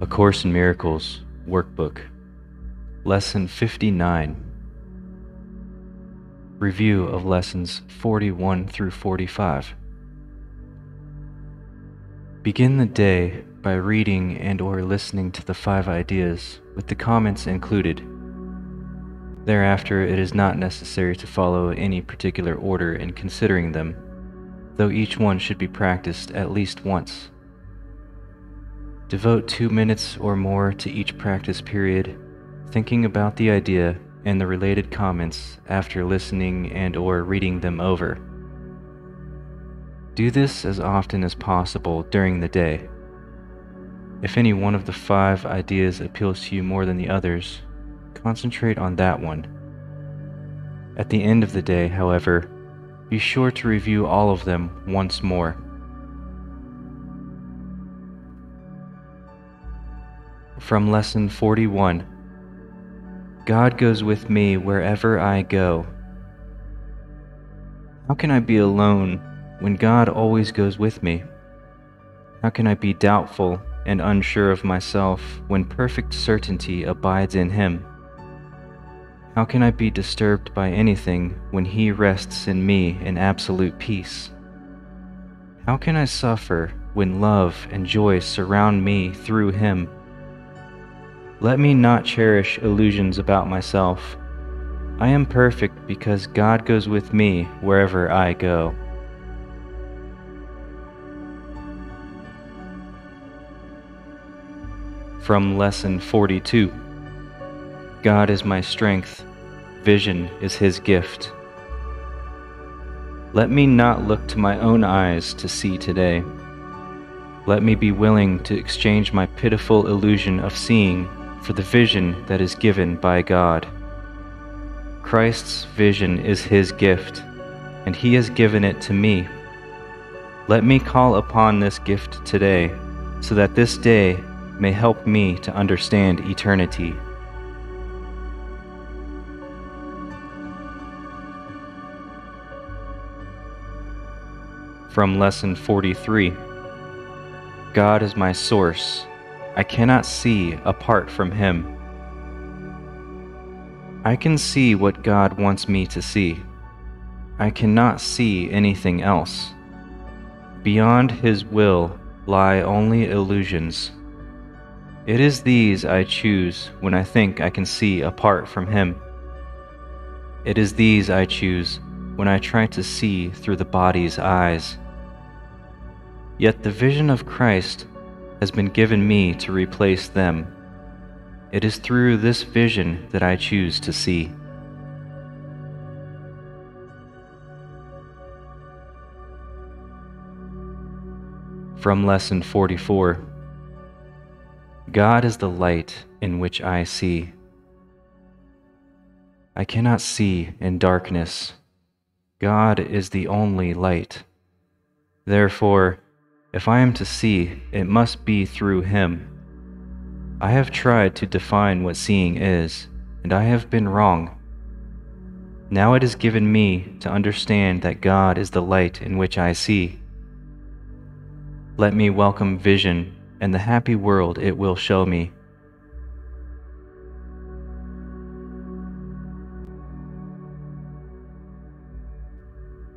A Course in Miracles, Workbook, Lesson 59. Review of Lessons 41 through 45. Begin the day by reading and/or listening to the 5 ideas with the comments included. Thereafter, it is not necessary to follow any particular order in considering them, though each one should be practiced at least once. Devote 2 minutes or more to each practice period, thinking about the idea and the related comments after listening and/or reading them over. Do this as often as possible during the day. If any one of the 5 ideas appeals to you more than the others, concentrate on that one. At the end of the day, however, be sure to review all of them once more. From Lesson 41. God goes with me wherever I go. How can I be alone when God always goes with me? How can I be doubtful and unsure of myself when perfect certainty abides in Him? How can I be disturbed by anything when He rests in me in absolute peace? How can I suffer when love and joy surround me through Him? Let me not cherish illusions about myself. I am perfect because God goes with me wherever I go. From Lesson 42. God is my strength. Vision is His gift. Let me not look to my own eyes to see today. Let me be willing to exchange my pitiful illusion of seeing for the vision that is given by God. Christ's vision is His gift, and He has given it to me. Let me call upon this gift today, so that this day may help me to understand eternity. From Lesson 43. God is my source. I cannot see apart from Him. I can see what God wants me to see. I cannot see anything else. Beyond His will lie only illusions. It is these I choose when I think I can see apart from Him. It is these I choose when I try to see through the body's eyes. Yet the vision of Christ has been given me to replace them. It is through this vision that I choose to see. From Lesson 44. God is the light in which I see. I cannot see in darkness. God is the only light. Therefore, if I am to see, it must be through Him. I have tried to define what seeing is, and I have been wrong. Now it is given me to understand that God is the light in which I see. Let me welcome vision and the happy world it will show me.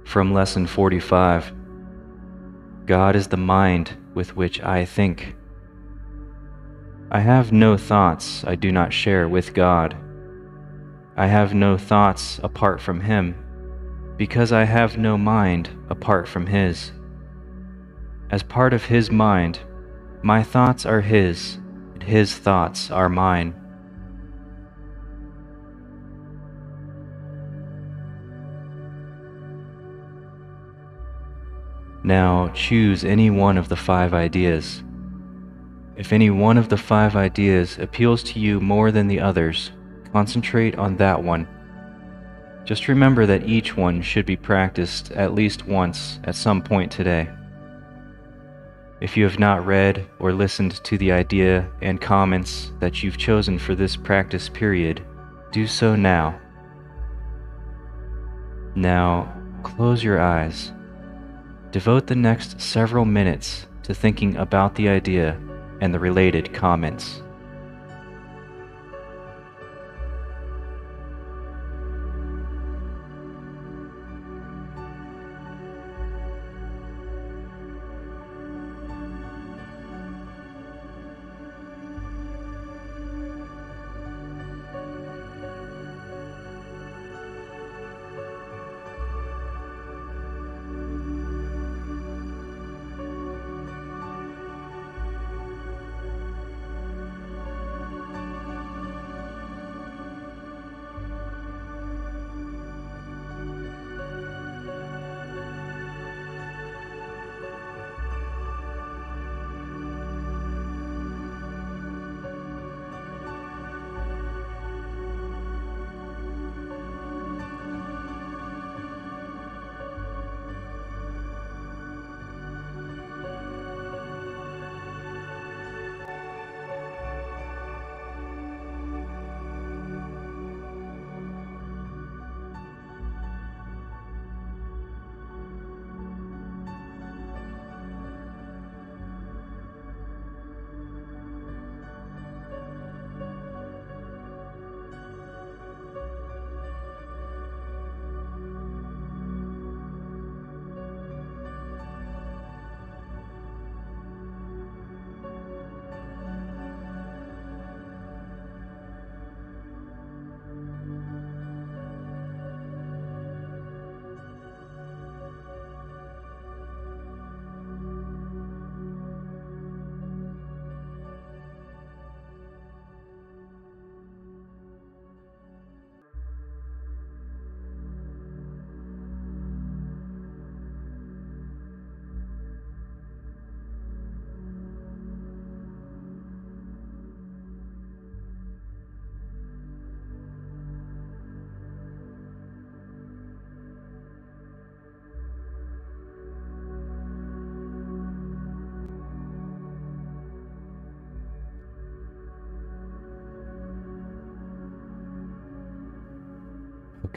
From Lesson 45. God is the mind with which I think. I have no thoughts I do not share with God. I have no thoughts apart from Him, because I have no mind apart from His. As part of His mind, my thoughts are His, and His thoughts are mine. Now choose any one of the 5 ideas. If any one of the 5 ideas appeals to you more than the others, concentrate on that one. Just remember that each one should be practiced at least once at some point today. If you have not read or listened to the idea and comments that you've chosen for this practice period, do so now. Now, close your eyes. Devote the next several minutes to thinking about the idea and the related comments.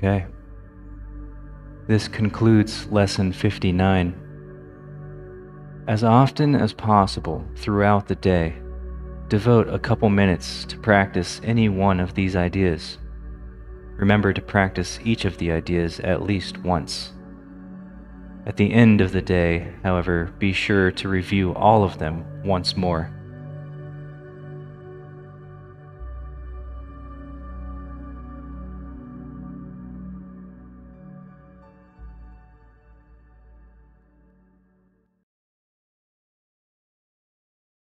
Okay. This concludes Lesson 59. As often as possible throughout the day, devote a couple minutes to practice any one of these ideas. Remember to practice each of the ideas at least once. At the end of the day, however, be sure to review all of them once more.